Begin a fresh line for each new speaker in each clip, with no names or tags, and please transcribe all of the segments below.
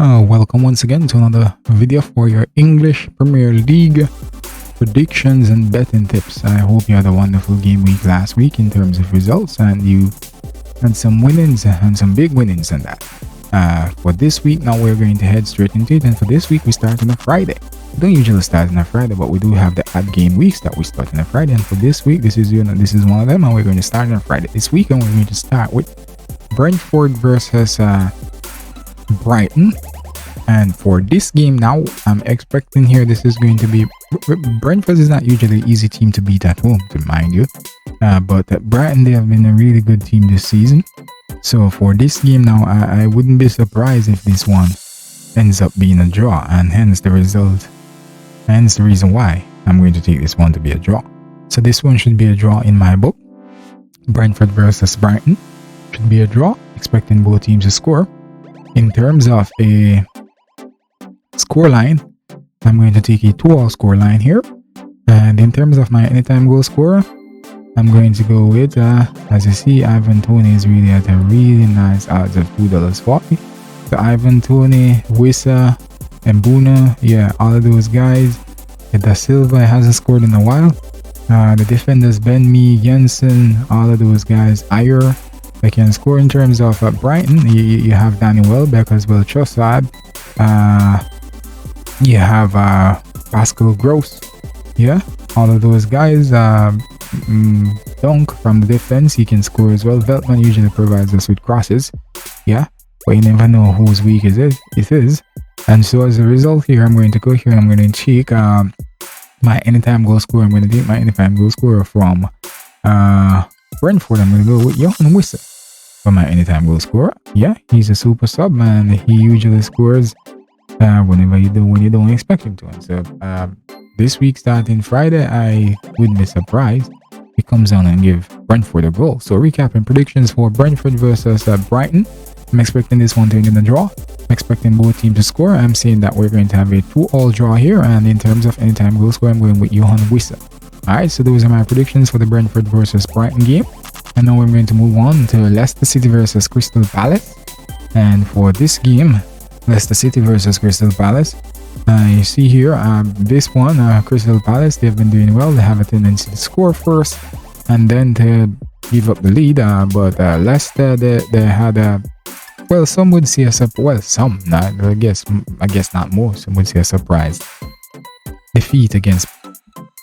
Welcome once again to another video for your English Premier League predictions and betting tips. I hope you had a wonderful game week last week in terms of results and you had some winnings and some big winnings in that. For this week now we're going to head straight into it, and for this week we start on a Friday. We don't usually start on a Friday, but we do have the odd game weeks that we start on a Friday, and for this week this is one of them, and we're going to start on a Friday this week, and we're going to start with Brentford versus Brighton. And for this game now, I'm expecting here this is going to be Brentford is not usually an easy team to beat at home, to mind you, but Brighton, they have been a really good team this season. So for this game now, I wouldn't be surprised if this one ends up being a draw, and hence the reason why I'm going to take this one to be a draw. So this one should be a draw in my book. Brentford versus Brighton should be a draw, expecting both teams to score. In terms of a scoreline, I'm going to take a 2-all scoreline here, and in terms of my anytime goal scorer, I'm going to go with as you see, Ivan Toney is really at a really nice odds of $2.40. So Ivan Toney, Wissa, and Mbuna, yeah, all of those guys. Da Silva hasn't scored in a while. The defenders Ben Mee, Jensen, all of those guys, Ayer, they can score. In terms of Brighton, you have Danny Welbeck as well, Trossard, you have Pascal Gross, yeah, all of those guys. Dunk from the defense, he can score as well. Veltman usually provides us with crosses, yeah, but you never know whose week it is. And so as a result here, I'm going to go here and I'm going to check my anytime goal scorer. I'm going to take my anytime goal scorer from Brentford. I'm going to go with Johan Wissa for my anytime goal scorer. Yeah, he's a super sub, and he usually scores when you don't expect him to. And so this week starting Friday, I wouldn't be surprised he comes down and give Brentford a goal. So recapping predictions for Brentford versus Brighton, I'm expecting this one to end in a draw. I'm expecting both teams to score. I'm saying that we're going to have a 2-all draw here, and in terms of anytime goal score, I'm going with Johan Wissa. Alright, so those are my predictions for the Brentford versus Brighton game. And now we're going to move on to Leicester City versus Crystal Palace. And for this game, Leicester City versus Crystal Palace, you see here, this one, Crystal Palace, they've been doing well. They have a tendency to score first and then to give up the lead, but Leicester, they had well, some would say some, not, I guess not most, some would say a surprise defeat against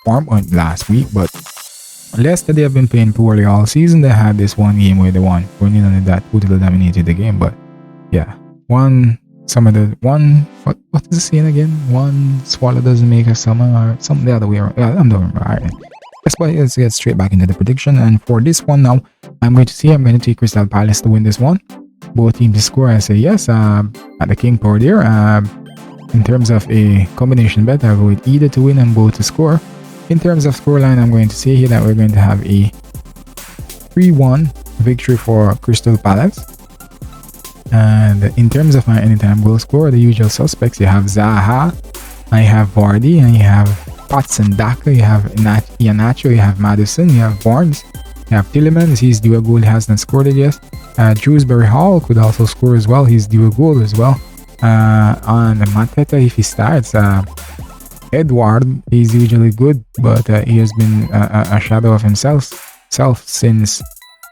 Bournemouth last week. But Leicester, they have been playing poorly all season. They had this one game where they won, only that totally dominated the game. But yeah, what is the saying again? One swallow doesn't make a summer, or something the other way around. Yeah, I'm doing right. Let's get straight back into the prediction. And for this one now, I'm going to take Crystal Palace to win this one. Both teams to score. I say yes. At the King Power there. In terms of a combination bet, I'll go with either to win and both to score. In terms of scoreline, I'm going to say here that we're going to have a 3-1 victory for Crystal Palace. And in terms of my anytime goal scorer, the usual suspects, you have Zaha, I have Vardy, and you have Patson Daka, you have Iheanacho, you have Madison, you have Barnes, you have Tielemans, he's due a goal, he hasn't scored it yet. Dewsbury Hall could also score as well, he's due a goal as well. On Mateta, if he starts, Edward, he's usually good, but he has been a shadow of himself since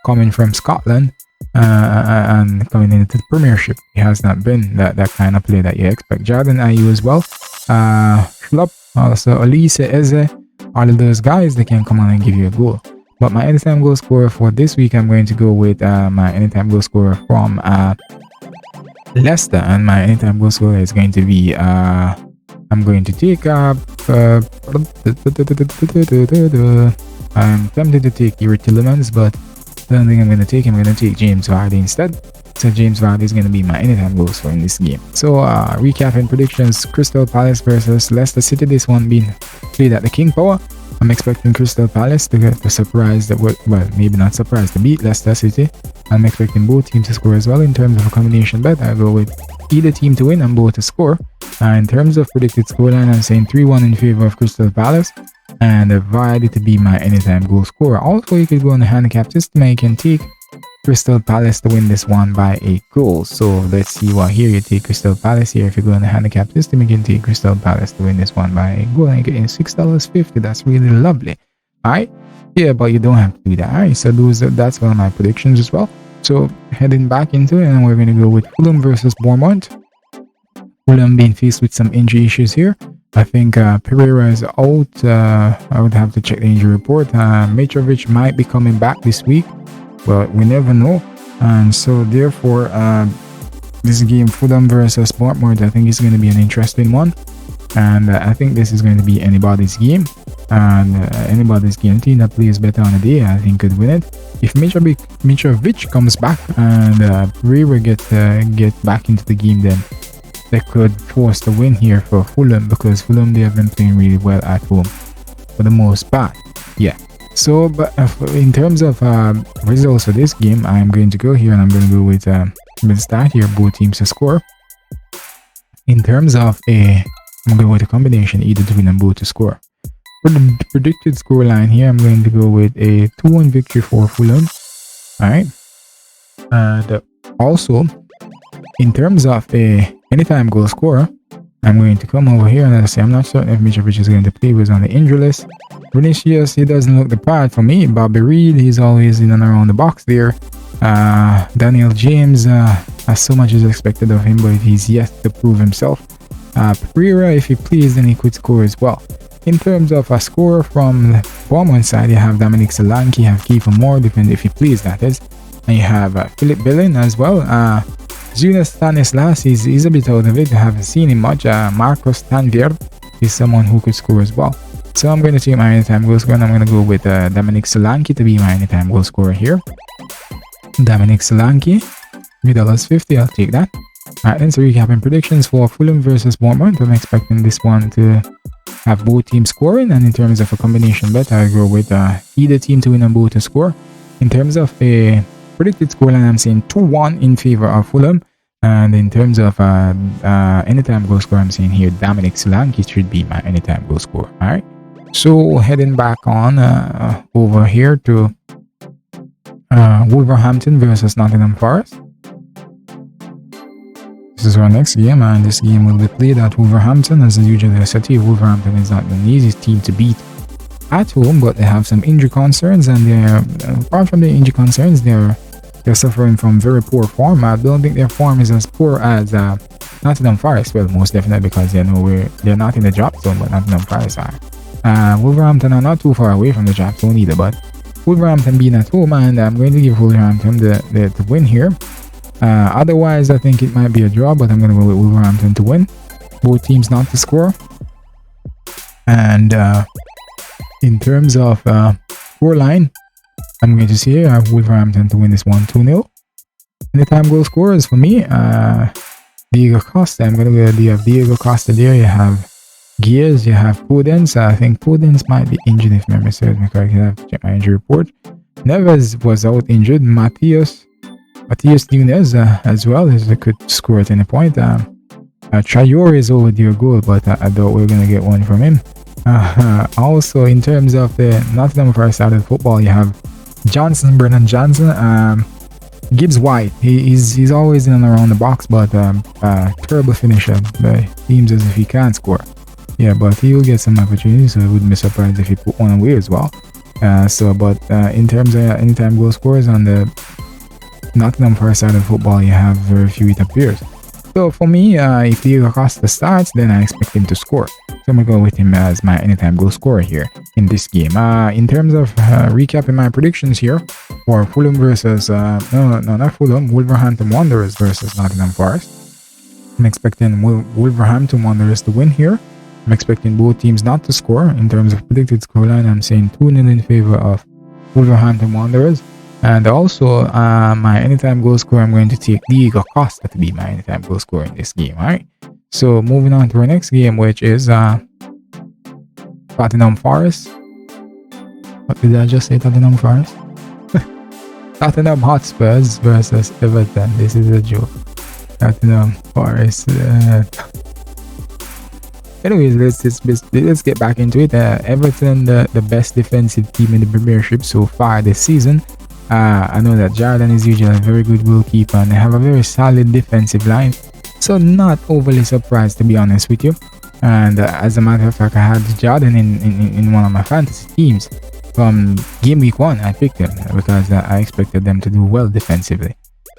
coming from Scotland. And coming into the Premiership, he has not been that kind of play that you expect. Jordan Ayew as well, Schlupp, also Elise, Eze, all of those guys, they can come on and give you a goal. But my anytime goal scorer for this week, I'm going to go with my anytime goal scorer from Leicester, and my anytime goal scorer is going to be I'm going to take I'm tempted to take Yuri Tielemans, but I don't think I'm going to take James Vardy instead. So James Vardy is going to be my anytime goal scorer in this game. So recapping predictions, Crystal Palace versus Leicester City, this one being played at the King Power. I'm expecting Crystal Palace to get the surprise that maybe not surprise, to beat Leicester City. I'm expecting both teams to score as well. In terms of a combination bet, I go with either team to win and both to score. In terms of predicted scoreline, I'm saying 3-1 in favor of Crystal Palace, and Vardy to be my anytime goal scorer. Also, you could go on the handicap system and you can take Crystal Palace to win this one by a goal. So let's see what here you take Crystal Palace here. If you go in the handicap system, you can take Crystal Palace to win this one by a goal and you get in $6.50. That's really lovely. Alright. Yeah, but you don't have to do that. Alright, so that's one of my predictions as well. So heading back into it, and we're going to go with Fulham versus Bournemouth. Fulham being faced with some injury issues here. I think Pereira is out. I would have to check the injury report. Mitrovic might be coming back this week, but we never know. And so therefore, this game Fulham versus Bournemouth, I think is going to be an interesting one. And I think this is going to be anybody's game. And anybody's game team that plays better on a day, I think could win it. If Mitrovic comes back and Pereira get back into the game, then they could force the win here for Fulham, because Fulham, they have been playing really well at home for the most part. Yeah. So, but in terms of results for this game, I'm going to go here and I'm going to go with I'm going to start here both teams to score. In terms of I'm going to go with a combination either to win and both to score. For the predicted scoreline here, I'm going to go with a 2-1 victory for Fulham. Alright. And also, in terms of a anytime goal scorer, I'm going to come over here and I'll say I'm not certain if Mitrovic is going to play. He was on the injury list. Vinicius, he doesn't look the part for me. Bobby Reed, he's always in and around the box there. Daniel James, so much is expected of him, but he's yet to prove himself. Pereira, if he plays, then he could score as well. In terms of a score from the Bournemouth side, you have Dominic Solanke, you have Kiefer Moore, depending if he plays, that is. And you have Philip Billing as well. Jonas Stanislas, he's a bit out of it. I haven't seen him much. Marcos Tanvir is someone who could score as well. So I'm going to take my anytime goal scorer, and I'm going to go with Dominic Solanke to be my anytime goal scorer here. Dominic Solanke, $3.50, I'll take that. Alright, then so recapping predictions for Fulham versus Bournemouth. I'm expecting this one to have both teams scoring, and in terms of a combination bet, I'll go with either team to win and both to score. In terms of a predicted scoreline, I'm saying 2-1 in favor of Fulham, and in terms of anytime goal score, I'm saying here Dominic Solanke should be my anytime goal score. Alright, so heading back on over here to Wolverhampton versus Nottingham Forest. This is our next game, and this game will be played at Wolverhampton. As usual, I said to you, Wolverhampton is not an easy team to beat at home, but they have some injury concerns, and they're apart from the injury concerns, they're suffering from very poor form. I don't think their form is as poor as Nottingham Forest. Well, most definitely because they're not in the drop zone, but Nottingham Forest are. Wolverhampton are not too far away from the drop zone either, but Wolverhampton being at home, and I'm going to give Wolverhampton the win here. Otherwise, I think it might be a draw, but I'm going to go with Wolverhampton to win. Both teams not to score. And in terms of scoreline, I'm going to say Wolverhampton to win this one 2-0. Anytime goal scorers for me, Diego Costa. I'm going to go. You have Diego Costa there. You have Gears. You have Podence. I think Podence might be injured if memory serves me correctly. I have to check my injury report. Neves was out injured. Matthias Nunes as well, as they could score at any point. Traore is over your goal, but I doubt we're going to get one from him. Also, in terms of the Nottingham Forest side of football, you have Brennan Johnson, Gibbs White. He's always in and around the box, but terrible finisher. It seems as if he can't score. Yeah, but he will get some opportunities, so I wouldn't be surprised if he put one away as well. In terms of anytime goal scorers on the Nottingham Forest side of football, you have very few, it appears. So for me, if Diego Costa starts, then I expect him to score. So I'm going to go with him as my anytime goal scorer here in this game. In terms of recapping my predictions here for Fulham versus, not Fulham, Wolverhampton Wanderers versus Nottingham Forest. I'm expecting Wolverhampton Wanderers to win here. I'm expecting both teams not to score. In terms of predicted scoreline, I'm saying 2-0 in favor of Wolverhampton Wanderers. And also, my anytime goal scorer, I'm going to take Diego Costa to be my anytime goal scorer in this game. Alright, so moving on to our next game, which is Tottenham Forest. What did I just say? Tottenham Forest? Tottenham Hotspurs versus Everton. This is a joke. Tottenham Forest. Anyways, let's get back into it. Everton, the best defensive team in the Premiership so far this season. I know that Jordan is usually a very good goalkeeper and they have a very solid defensive line. So not overly surprised, to be honest with you. And as a matter of fact, I had Jordan in one of my fantasy teams. From game week 1, I picked him because I expected them to do well defensively.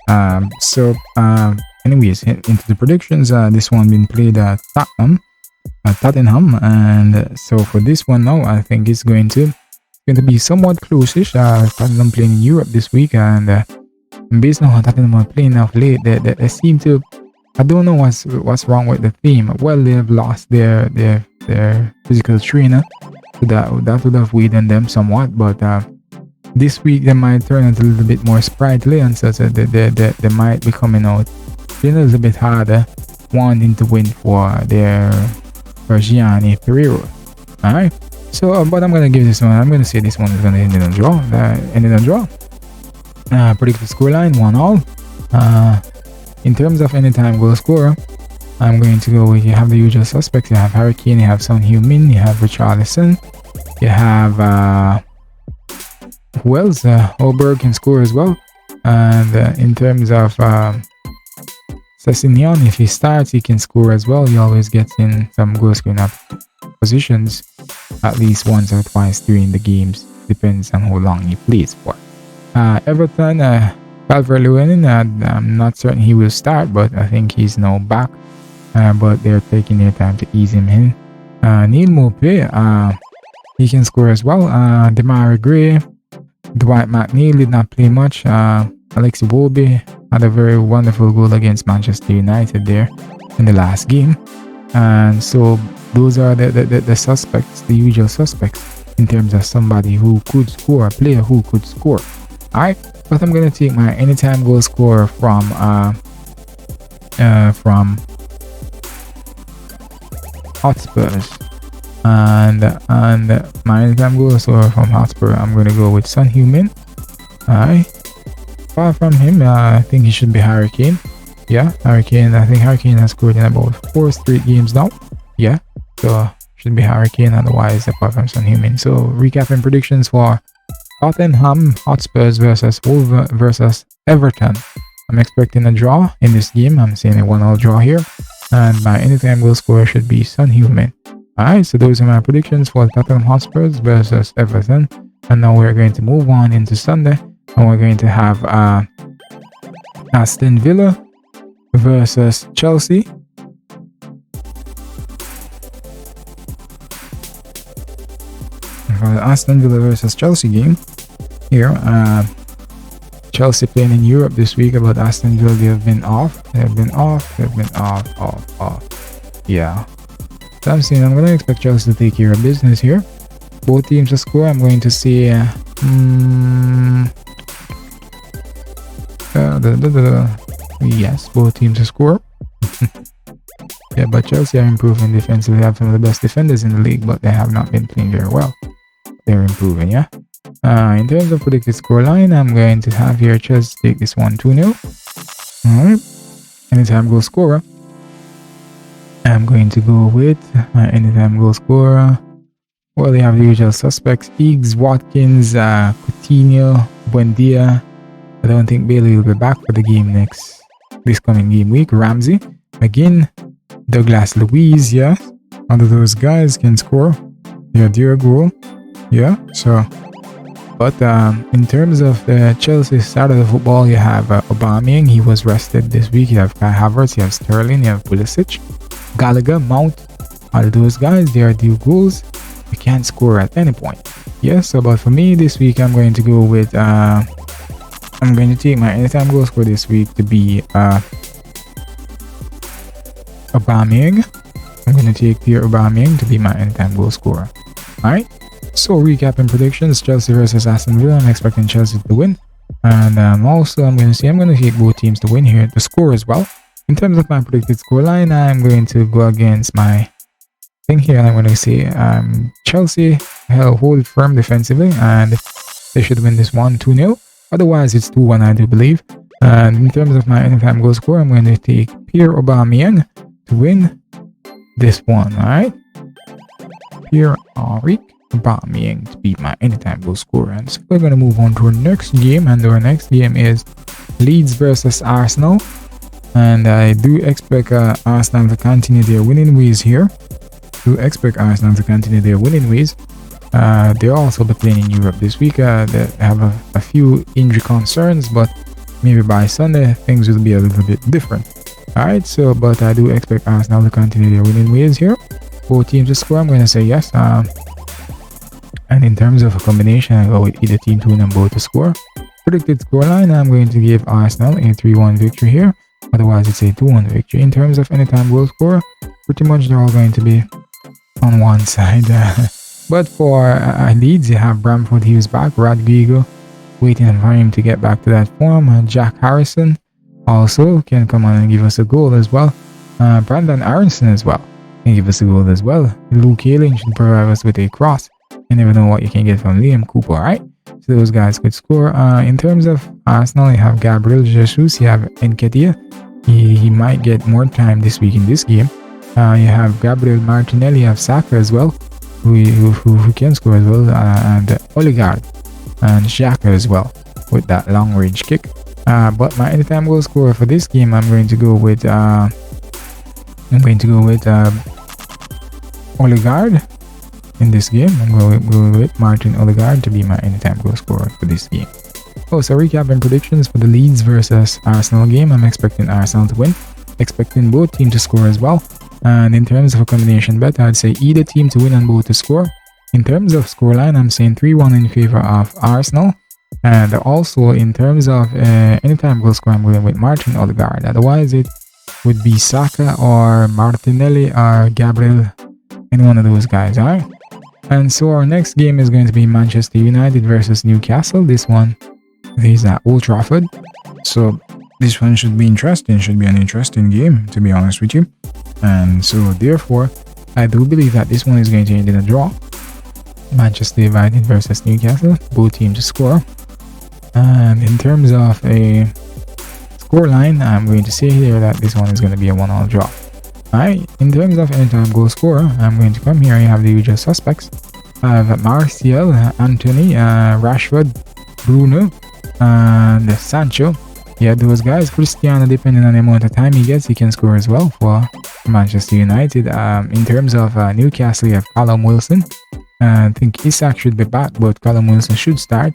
Anyways, into the predictions, this one been played at Tottenham, and so for this one now, I think it's going to be somewhat close-ish. Tottenham playing in Europe this week, and based on how Tottenham are playing of late, they seem to. I don't know what's wrong with the team. Well, they've lost their physical trainer, so that would have weighed on them somewhat. But this week they might turn out a little bit more sprightly, and so they might be coming out a little bit harder, wanting to win for Gianni Pereiro. Alright, so but I'm gonna give this one. I'm gonna say this one is gonna end in a draw. Predict the scoreline 1-1. In terms of anytime goal scorer, I'm going to go with, you have the usual suspects. You have Harry Kane, you have Son Heung-min, you have Richarlison, you have who else? Oberg can score as well. And in terms of Sessegnon, if he starts, he can score as well. He always gets in some goal scoring positions at least once or twice during the games. Depends on how long he plays for. Everton, Calvert-Lewin, I'm not certain he will start, but I think he's now back. But they're taking their time to ease him in. Neil Maupay, he can score as well. Demarai Gray, Dwight McNeil did not play much. Alexi Iwobi had a very wonderful goal against Manchester United there in the last game. And so those are the suspects, the usual suspects in terms of somebody who could score, a player who could score. Alright, but I'm gonna take my anytime goal scorer from Hotspurs, and my anytime goal scorer from Hotspur, I'm gonna go with Son Heung-min. Alright, far from him, I think he should be Harry Kane. Yeah, Harry Kane. I think Harry Kane has scored in about 4 straight games now. Yeah, so should be Harry Kane, otherwise apart from Son Heung-min. So recapping predictions for Tottenham Hotspurs versus Everton. I'm expecting a draw in this game. I'm saying a 1-1 draw here, and my anytime goal scorer should be Son Heung-min. Alright, so those are my predictions for Tottenham Hotspurs versus Everton. And now we're going to move on into Sunday, and we're going to have Aston Villa versus Chelsea. For the Aston Villa versus Chelsea game here, Chelsea playing in Europe this week, but Aston Villa, they've been off. Yeah, so I'm saying I'm going to expect Chelsea to take care of business here. Both teams to score. I'm going to say yes, both teams to score. Yeah, but Chelsea are improving defensively. They have some of the best defenders in the league, but they have not been playing very well. They're improving, yeah. In terms of predicted scoreline, I'm going to have here Chelsea take this one 2-0. Alright. Anytime goal scorer, I'm going to go with anytime goal scorer. Well, they have the usual suspects: Iggs, Watkins, Coutinho, Buendia. I don't think Bailey will be back for the game this coming game week. Ramsey, McGinn, Douglas Luiz, yeah. Under those guys can score. Yeah, dear goal. Yeah, so. But in terms of the Chelsea side of the football, you have Aubameyang. He was rested this week. You have Kai Havertz, you have Sterling, you have Pulisic, Gallagher, Mount. All of those guys, they are due goals. You can't score at any point. Yes, so but for me this week, I'm going to go with I'm going to take my anytime goal scorer this week to be Aubameyang. I'm going to take Pierre Aubameyang to be my anytime goal scorer. Alright, so recapping predictions: Chelsea versus Aston Villa. I'm expecting Chelsea to win, and also I'm going to take both teams to win here, to score as well. In terms of my predicted scoreline, I'm going to go against my thing here, and I'm going to say Chelsea hold firm defensively, and they should win this one 2-0. Otherwise, it's 2-1, I do believe. And in terms of my anytime goal scorer, I'm going to take Pierre Aubameyang to win this one. All right, Pierre-Henri Aubameyang to beat my anytime goal scorer. And so we're going to move on to our next game, and our next game is Leeds versus Arsenal. And I do expect Arsenal to continue their winning ways here. They'll also be playing in Europe this week. They have a few injury concerns, but maybe by Sunday things will be a little bit different. Alright, so but I do expect Arsenal to continue their winning ways here. Both teams to score, I'm going to say yes. And in terms of a combination, I go with either team to win and both to score. Predicted scoreline, I'm going to give Arsenal a 3-1 victory here. Otherwise, it's a 2-1 victory. In terms of anytime goal scorer, pretty much they're all going to be on one side. But for Leeds, you have Brentford, he was back. Rodrigo, waiting for him to get back to that form. Jack Harrison also can come on and give us a goal as well. Brandon Aronson as well can give us a goal as well. Luke Ayling should provide us with a cross. You never know what you can get from Liam Cooper, right? So those guys could score. In terms of Arsenal, you have Gabriel Jesus, you have Nketiah. He might get more time this week in this game. You have Gabriel Martinelli, you have Saka as well, who can score as well, and Odegaard and Xhaka as well with that long range kick. But my anytime goal scorer for this game, I'm going to go with Odegaard. In this game, I'm going to go with Martin Odegaard to be my anytime goal scorer for this game. So recapping predictions for the Leeds versus Arsenal game, I'm expecting Arsenal to win, expecting both teams to score as well. And in terms of a combination bet, I'd say either team to win and both to score. In terms of scoreline, I'm saying 3-1 in favor of Arsenal. And also in terms of anytime goal scorer, I'm going with Martin Odegaard. Otherwise, it would be Saka or Martinelli or Gabriel, any one of those guys, alright? And so our next game is going to be Manchester United versus Newcastle. This one is at Old Trafford. So this one should be interesting. Should be an interesting game, to be honest with you. And so therefore, I do believe that this one is going to end in a draw. Manchester United versus Newcastle. Both teams to score. And in terms of a scoreline, I'm going to say here that this one is going to be a 1-1 draw. Alright, in terms of anytime goal scorer, I'm going to come here. You have the usual suspects. I have Martial, Anthony, Rashford, Bruno, and Sancho. Yeah, those guys. Cristiano, depending on the amount of time he gets, he can score as well for Manchester United. In terms of Newcastle, you have Callum Wilson. I think Isak should be back, but Callum Wilson should start.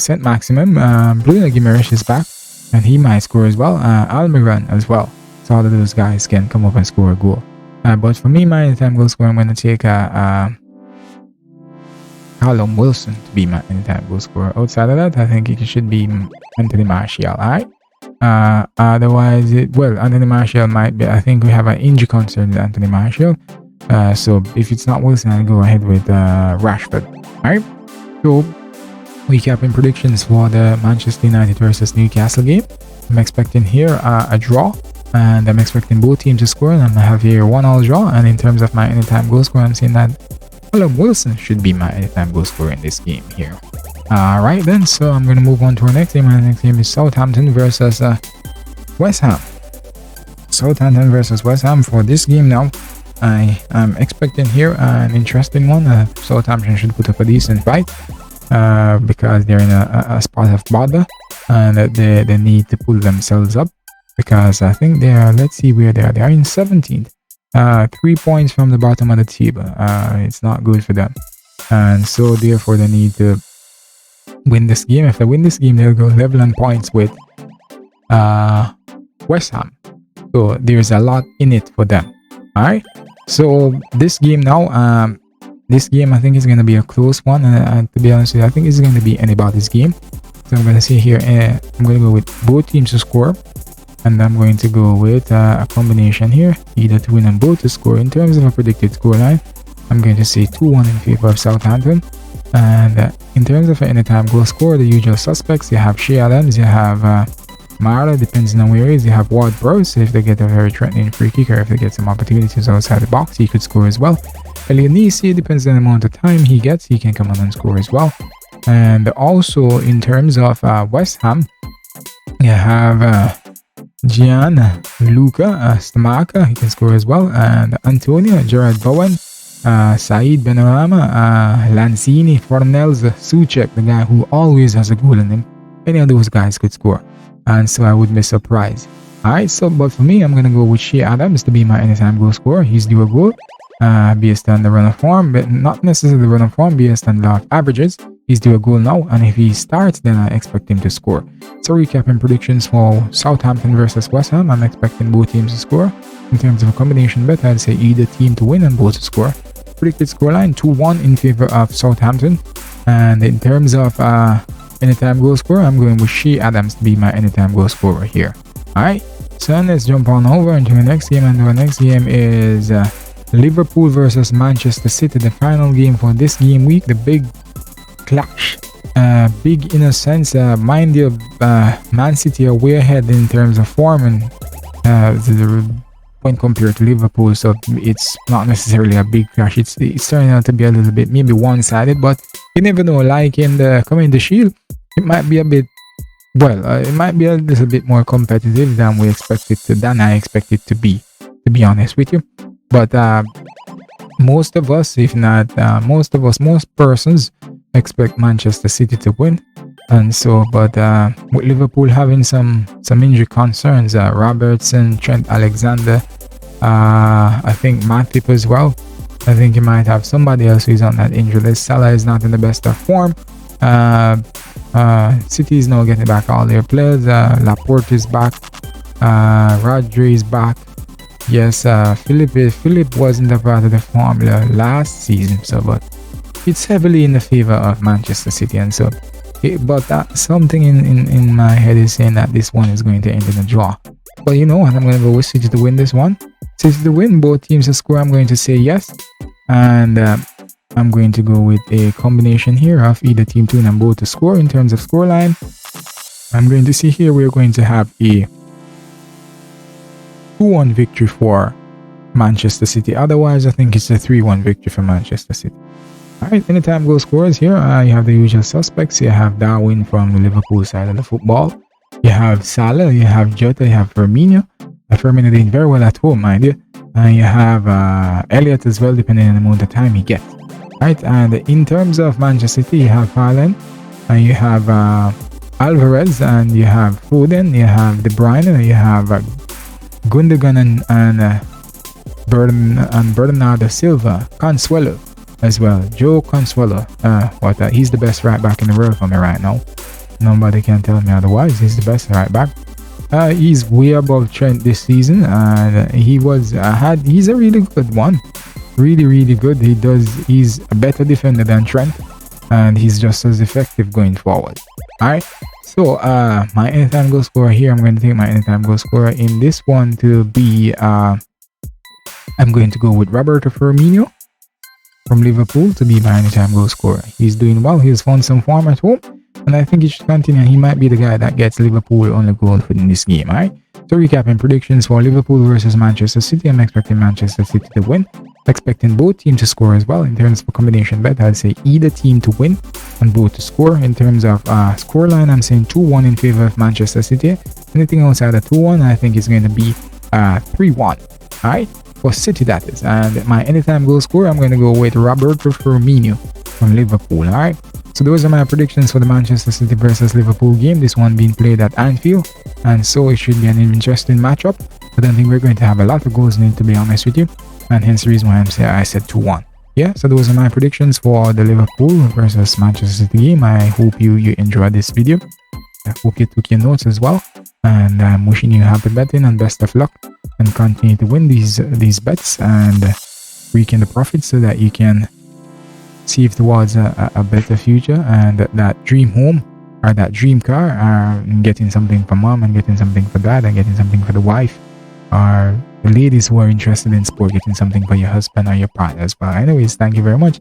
Saint Maximum, Bruno Guimaraes is back, and he might score as well. Almiron as well. So all of those guys can come up and score a goal. But for me, my anytime goal scorer, I'm going to take Callum Wilson to be my anytime goal scorer. Outside of that, I think it should be Anthony Martial. Alright. Otherwise, Anthony Martial might be. I think we have an injury concern with Anthony Martial. So if it's not Wilson, I'll go ahead with Rashford. Alright. So recapping predictions for the Manchester United versus Newcastle game. I'm expecting here a draw. And I'm expecting both teams to score, and I'm gonna have here 1-1 draw. And in terms of my anytime goal scorer, I'm saying that Callum Wilson should be my anytime goal scorer in this game here. Alright then, so I'm gonna move on to our next game, and the next game is Southampton versus West Ham. Southampton versus West Ham. For this game now, I am expecting here an interesting one. Southampton should put up a decent fight because they're in a spot of bother, and they need to pull themselves up. Because I think they are, let's see where they are. They are in 17th. 3 points from the bottom of the table. It's not good for them. And so therefore they need to win this game. If they win this game, they'll go level on points with West Ham. So there's a lot in it for them. Alright. So this game now, this game I think is going to be a close one. And to be honest with you, I think it's going to be anybody's game. So I'm going to see here, I'm going to go with both teams to score. And I'm going to go with a combination here, either to win and both to score. In terms of a predicted scoreline, I'm going to say 2-1 in favor of Southampton. And in terms of an anytime goal scorer, the usual suspects, you have Shea Adams, you have Mara, depends on where he is. You have Ward-Prowse, if they get a very threatening free kick, or if they get some opportunities outside the box, he could score as well. Elionisi, depends on the amount of time he gets, he can come on and score as well. And also in terms of West Ham, you have Gianluca Stamaka, he can score as well, and Antonio, Gerard Bowen, Said Benorama, Lanzini, Fornells, Suchek, the guy who always has a goal in him. Any of those guys could score, and so I wouldn't be surprised. Alright, so but for me, I'm gonna go with Shea Adams to be my anytime goal scorer. He's due a goal, based on the run of form, but not necessarily the run of form, based on the averages. He's due a goal now, and if he starts, then I expect him to score. So recapping predictions for Southampton versus West Ham, I'm expecting both teams to score. In terms of a combination bet, I'd say either team to win and both to score. Predicted scoreline 2-1 in favor of Southampton. And in terms of anytime goal scorer, I'm going with Shea Adams to be my anytime goal scorer here. Alright, so let's jump on over into the next game, and the next game is Liverpool versus Manchester City, the final game for this game week, the big clash. Big in a sense, mind you, Man City are way ahead in terms of form and the point compared to Liverpool, so it's not necessarily a big clash. It's turning out to be a little bit maybe one-sided, but you never know. Like in the Community Shield, it might be a bit, well, it might be a little bit more competitive than I expect it to be honest with you. But most of us, if not most persons expect Manchester City to win. And so, but with Liverpool having some injury concerns, Robertson, Trent Alexander, I think Matip as well. I think you might have somebody else who's on that injury list. Salah is not in the best of form. City is now getting back all their players. Laporte is back. Rodri is back. Yes, Philip wasn't a part of the formula last season, so but it's heavily in the favor of Manchester City, and so. But something in my head is saying that this one is going to end in a draw. But you know what? I'm going to go with City to win this one. City to win, both teams to score. I'm going to say yes. And I'm going to go with a combination here of either team to win and both to score. In terms of scoreline, I'm going to see here we're going to have a 2-1 victory for Manchester City. Otherwise, I think it's a 3-1 victory for Manchester City. Alright, anytime goal scorers here, you have the usual suspects. You have Darwin from the Liverpool side of the football. You have Salah, you have Jota, you have Firmino. Firmino doing very well at home, mind you. And you have Elliott as well, depending on the amount of time he gets. Right, and in terms of Manchester City, you have Haaland, and you have Alvarez, and you have Foden, you have De Bruyne, you have Gundogan and Bernardo Silva, Consuelo as well. Joe Consuelo, he's the best right back in the world for me right now. Nobody can tell me otherwise. He's the best right back. He's way above Trent this season, and he's a really good one. Really good. He's a better defender than Trent, and he's just as effective going forward. Alright, so my anytime goal scorer here, I'm going to take my anytime goal scorer in this one to be I'm going to go with Roberto Firmino from Liverpool to be my anytime goal scorer. He's doing well. He's found some form at home, and I think he should continue. He might be the guy that gets Liverpool on the goal in this game. Alright, so recapping predictions for Liverpool versus Manchester City, I'm expecting Manchester City to win. Expecting both teams to score as well. In terms of a combination bet, I'd say either team to win and both to score. In terms of scoreline, I'm saying 2-1 in favor of Manchester City. Anything outside of 2-1, I think is going to be 3-1. Alright, for City that is. And my anytime goal scorer, I'm going to go with Roberto Firmino from Liverpool. Alright, so those are my predictions for the Manchester City versus Liverpool game. This one being played at Anfield, and so it should be an interesting matchup. I don't think we're going to have a lot of goals in it, to be honest with you, and hence the reason why I said 2-1. Yeah, so those are my predictions for the Liverpool versus Manchester City game. I hope you enjoyed this video. I hope you took your notes as well, and I'm wishing you happy betting and best of luck, and continue to win these bets and rake in the profits so that you can see towards a better future and that dream home or that dream car, and getting something for mom and getting something for dad and getting something for the wife, or the ladies who are interested in sport, getting something for your husband or your partner as well. Anyways, thank you very much.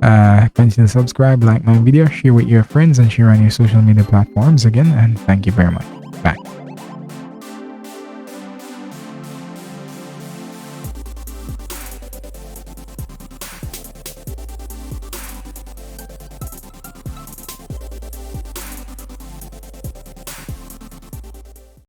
Continue to subscribe, like my video, share with your friends, and share on your social media platforms again, and thank you very much. Bye.